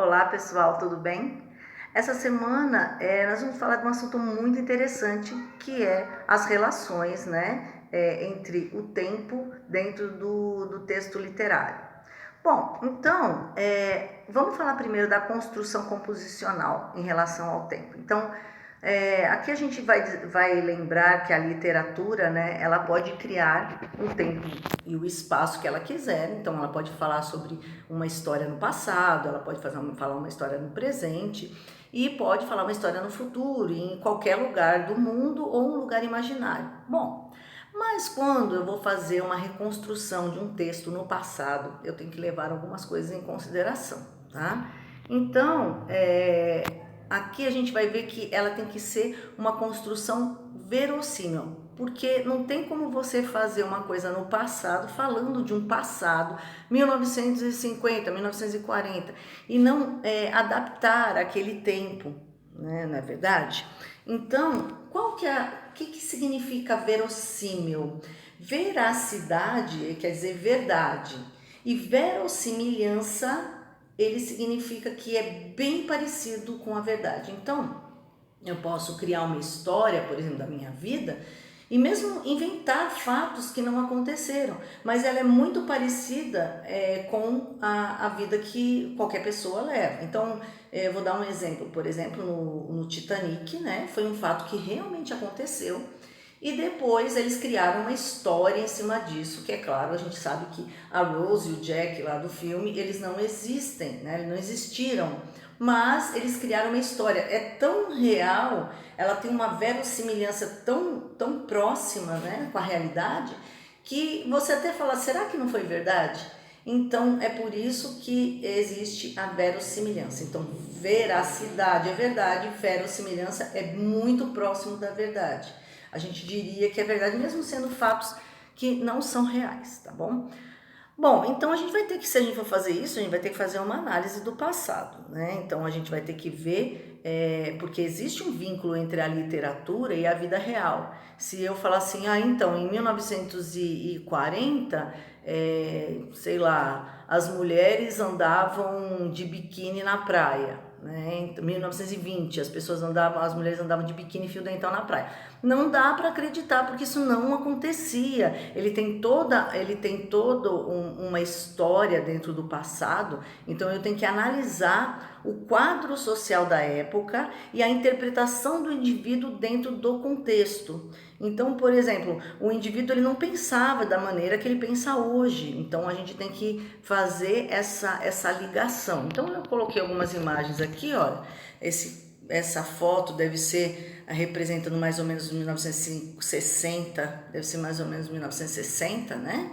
Olá pessoal, tudo bem? Essa semana nós vamos falar de um assunto muito interessante que é as relações entre o tempo dentro do texto literário. Bom, então vamos falar primeiro da construção composicional em relação ao tempo. Então, aqui a gente vai lembrar que a literatura, ela pode criar um tempo e o espaço que ela quiser. Então, ela pode falar sobre uma história no passado, ela pode falar uma história no presente e pode falar uma história no futuro, em qualquer lugar do mundo ou um lugar imaginário. Bom, mas quando eu vou fazer uma reconstrução de um texto no passado, eu tenho que levar algumas coisas em consideração, tá? Então, aqui a gente vai ver que ela tem que ser uma construção verossímil, porque não tem como você fazer uma coisa no passado, falando de um passado, 1950, 1940, e não adaptar aquele tempo, né, não é verdade? Então, o que significa verossímil? Veracidade quer dizer verdade, e verossimilhança ele significa que é bem parecido com a verdade. Então, eu posso criar uma história, por exemplo, da minha vida, e mesmo inventar fatos que não aconteceram, mas ela é muito parecida com a vida que qualquer pessoa leva. Então, vou dar um exemplo, por exemplo, no Titanic, né? Foi um fato que realmente aconteceu, e depois eles criaram uma história em cima disso, que é claro, a gente sabe que a Rose e o Jack lá do filme, eles não existem, né? Eles não existiram, mas eles criaram uma história. É tão real, ela tem uma verossimilhança tão próxima, né, com a realidade, que você até fala, será que não foi verdade? Então, é por isso que existe a verossimilhança. Então, veracidade é verdade, verossimilhança é muito próximo da verdade. A gente diria que é verdade, mesmo sendo fatos que não são reais, tá bom? Bom, então a gente vai ter que, se a gente for fazer isso, a gente vai ter que fazer uma análise do passado, né? Então a gente vai ter que ver, porque existe um vínculo entre a literatura e a vida real. Se eu falar assim, então em 1940, sei lá, as mulheres andavam de biquíni na praia, né? Em 1920, as mulheres andavam de biquíni e fio dental na praia. Não dá para acreditar, porque isso não acontecia. Ele tem toda uma história dentro do passado, então eu tenho que analisar o quadro social da época e a interpretação do indivíduo dentro do contexto. Então, por exemplo, o indivíduo ele não pensava da maneira que ele pensa hoje, então a gente tem que fazer essa ligação. Então eu coloquei algumas imagens aqui, olha, essa foto deve ser representando mais ou menos 1960, deve ser mais ou menos 1960, né?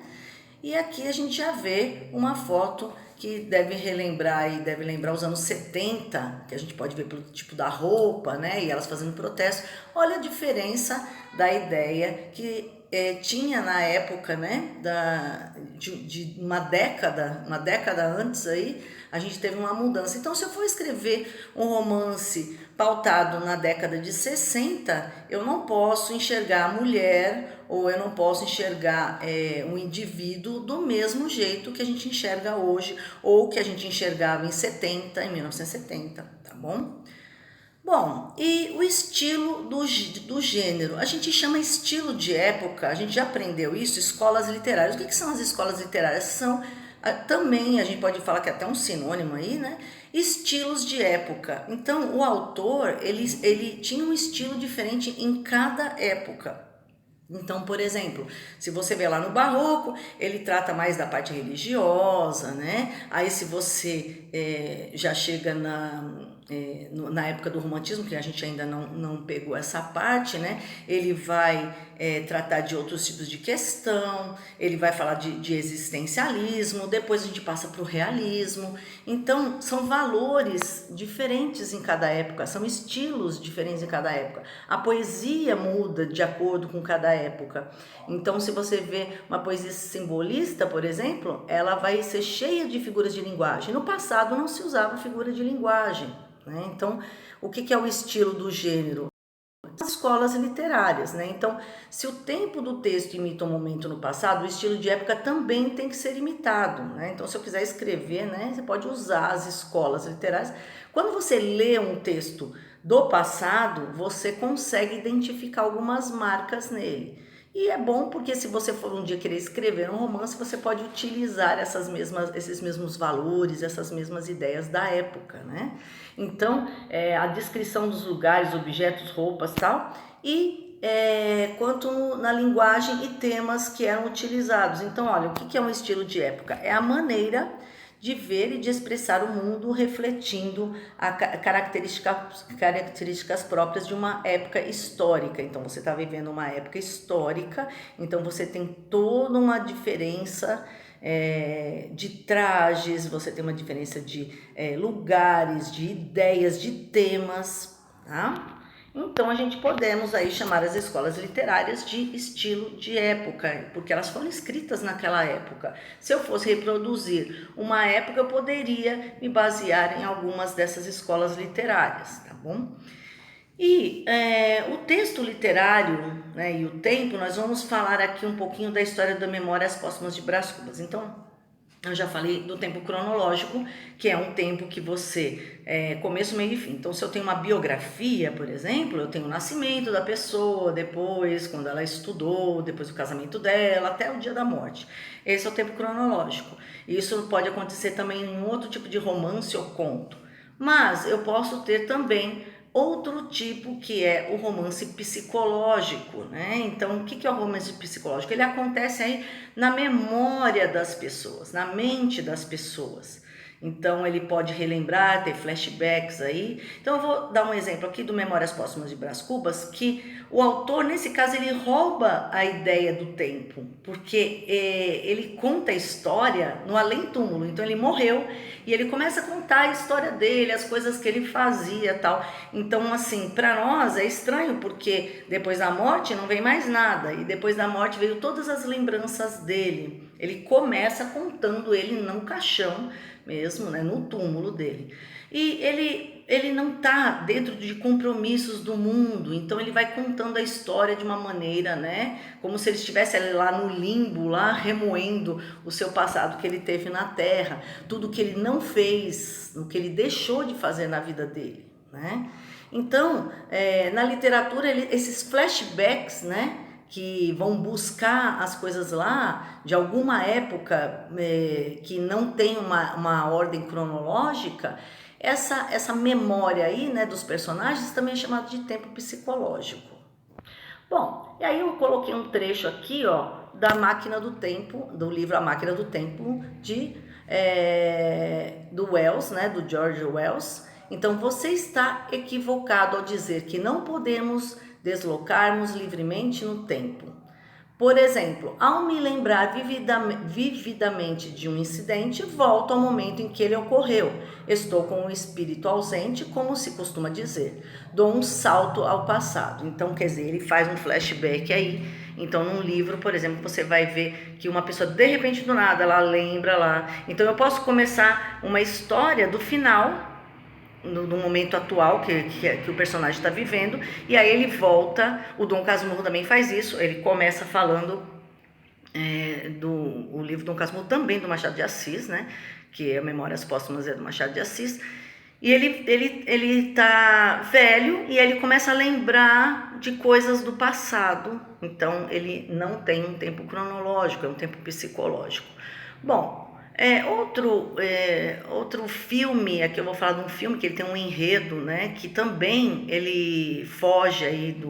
E aqui a gente já vê uma foto que deve lembrar os anos 70, que a gente pode ver pelo tipo da roupa, né? E elas fazendo protesto. Olha a diferença da ideia que tinha na época, né? De uma década antes aí, a gente teve uma mudança. Então, se eu for escrever um romance pautado na década de 60, eu não posso enxergar a mulher ou eu não posso enxergar um indivíduo do mesmo jeito que a gente enxerga hoje ou que a gente enxergava em 1970, tá bom? Bom, e o estilo do gênero? A gente chama estilo de época, a gente já aprendeu isso, escolas literárias. O que são as escolas literárias? São também, a gente pode falar que é até um sinônimo aí, né? Estilos de época. Então, o autor, ele tinha um estilo diferente em cada época. Então, por exemplo, se você vê lá no Barroco, ele trata mais da parte religiosa, né? Aí se você já chega na época do romantismo, que a gente ainda não pegou essa parte, né? Ele vai tratar de outros tipos de questão, ele vai falar de existencialismo, depois a gente passa para o realismo. Então, são valores diferentes em cada época, são estilos diferentes em cada época. A poesia muda de acordo com cada época. Então, se você vê uma poesia simbolista, por exemplo, ela vai ser cheia de figuras de linguagem. No passado não se usava figura de linguagem, né? Então, o que é o estilo do gênero? As escolas literárias, né? Então, se o tempo do texto imita um momento no passado, o estilo de época também tem que ser imitado, né? Então, se eu quiser escrever, né, você pode usar as escolas literárias. Quando você lê um texto do passado, você consegue identificar algumas marcas nele. E é bom porque se você for um dia querer escrever um romance, você pode utilizar esses mesmos valores, essas mesmas ideias da época, né? Então, a descrição dos lugares, objetos, roupas, tal, e quanto na linguagem e temas que eram utilizados. Então, olha, o que é um estilo de época? É a maneira de ver e de expressar o mundo refletindo características próprias de uma época histórica. Então, você está vivendo uma época histórica, então você tem toda uma diferença de trajes, você tem uma diferença de lugares, de ideias, de temas, tá? Então, a gente podemos aí chamar as escolas literárias de estilo de época, porque elas foram escritas naquela época. Se eu fosse reproduzir uma época, eu poderia me basear em algumas dessas escolas literárias, tá bom? E o texto literário, né, e o tempo, nós vamos falar aqui um pouquinho da história da Memórias Póstumas de Brás Cubas. Então, eu já falei do tempo cronológico, que é um tempo que você começo, meio e fim. Então, se eu tenho uma biografia, por exemplo, eu tenho o nascimento da pessoa, depois, quando ela estudou, depois o casamento dela, até o dia da morte. Esse é o tempo cronológico. Isso pode acontecer também em outro tipo de romance ou conto. Mas eu posso ter também outro tipo, que é o romance psicológico, né? Então, o que é o romance psicológico? Ele acontece aí na memória das pessoas, na mente das pessoas. Então, ele pode relembrar, ter flashbacks aí. Então, eu vou dar um exemplo aqui do Memórias Póstumas de Brás Cubas, que o autor, nesse caso, ele rouba a ideia do tempo, porque ele conta a história no além-túmulo. Então, ele morreu e ele começa a contar a história dele, as coisas que ele fazia e tal. Então, assim, para nós é estranho, porque depois da morte não vem mais nada, e depois da morte veio todas as lembranças dele. Ele começa contando ele no caixão mesmo, né, no túmulo dele. E ele não está dentro de compromissos do mundo, então ele vai contando a história de uma maneira, né, como se ele estivesse lá no limbo, lá remoendo o seu passado que ele teve na Terra, tudo que ele não fez, o que ele deixou de fazer na vida dele, né? Então, na literatura, esses flashbacks, né, que vão buscar as coisas lá de alguma época que não tem uma ordem cronológica, essa memória aí, né, dos personagens também é chamada de tempo psicológico. Bom, e aí eu coloquei um trecho aqui, ó, da Máquina do Tempo, do livro A Máquina do Tempo, do Wells, né, do George Wells. Então, você está equivocado ao dizer que não podemos deslocarmos livremente no tempo. Por exemplo, ao me lembrar vividamente de um incidente, volto ao momento em que ele ocorreu. Estou com o espírito ausente, como se costuma dizer. Dou um salto ao passado. Então, quer dizer, ele faz um flashback aí. Então, num livro, por exemplo, você vai ver que uma pessoa, de repente, do nada, ela lembra lá. Então, eu posso começar uma história do final, no momento atual que o personagem está vivendo, e aí ele volta. O Dom Casmurro também faz isso, ele começa falando o livro Dom Casmurro, também do Machado de Assis, né, que é Memórias Póstumas do Machado de Assis, e ele tá velho e ele começa a lembrar de coisas do passado. Então ele não tem um tempo cronológico, é um tempo psicológico. Bom, outro filme, aqui eu vou falar de um filme que ele tem um enredo, né, que também ele foge aí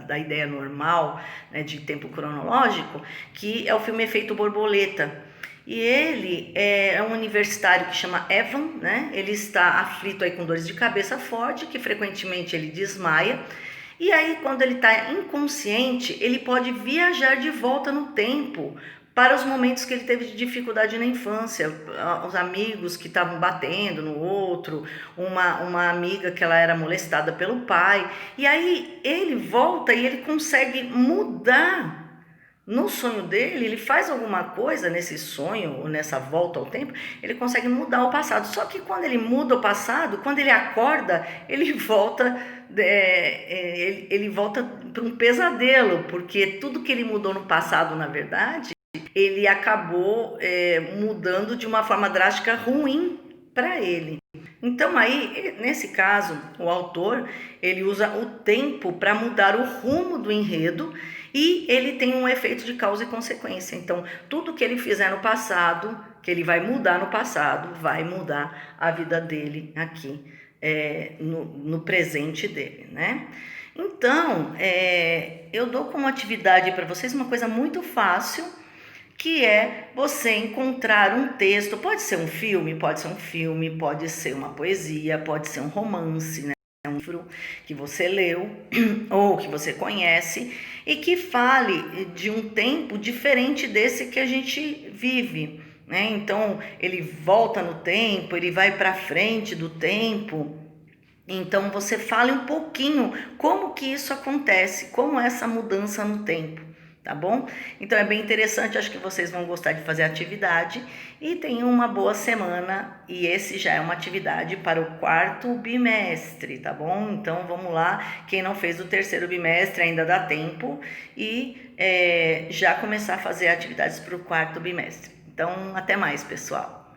da ideia normal, né, de tempo cronológico, que é o filme Efeito Borboleta. E ele é um universitário que chama Evan, né, ele está aflito aí com dores de cabeça forte, que frequentemente ele desmaia. E aí, quando ele está inconsciente, ele pode viajar de volta no tempo para os momentos que ele teve de dificuldade na infância, os amigos que estavam batendo no outro, uma amiga que ela era molestada pelo pai. E aí ele volta e ele consegue mudar, no sonho dele, ele faz alguma coisa nesse sonho, ou nessa volta ao tempo, ele consegue mudar o passado. Só que quando ele muda o passado, quando ele acorda, ele volta, ele volta para um pesadelo, porque tudo que ele mudou no passado, na verdade, ele acabou mudando de uma forma drástica ruim para ele. Então aí, nesse caso, o autor, ele usa o tempo para mudar o rumo do enredo e ele tem um efeito de causa e consequência. Então, tudo que ele fizer no passado, que ele vai mudar no passado, vai mudar a vida dele aqui, no presente dele, né? Então, eu dou como atividade para vocês uma coisa muito fácil, que é você encontrar um texto, pode ser um filme, pode ser uma poesia, pode ser um romance, né? Um livro que você leu ou que você conhece e que fale de um tempo diferente desse que a gente vive, né? Então, ele volta no tempo, ele vai para frente do tempo. Então, você fale um pouquinho como que isso acontece, como essa mudança no tempo, tá bom? Então, é bem interessante, acho que vocês vão gostar de fazer a atividade e tenham uma boa semana. E esse já é uma atividade para o 4º bimestre, tá bom? Então, vamos lá, quem não fez o 3º bimestre ainda dá tempo e já começar a fazer atividades para o 4º bimestre. Então, até mais, pessoal!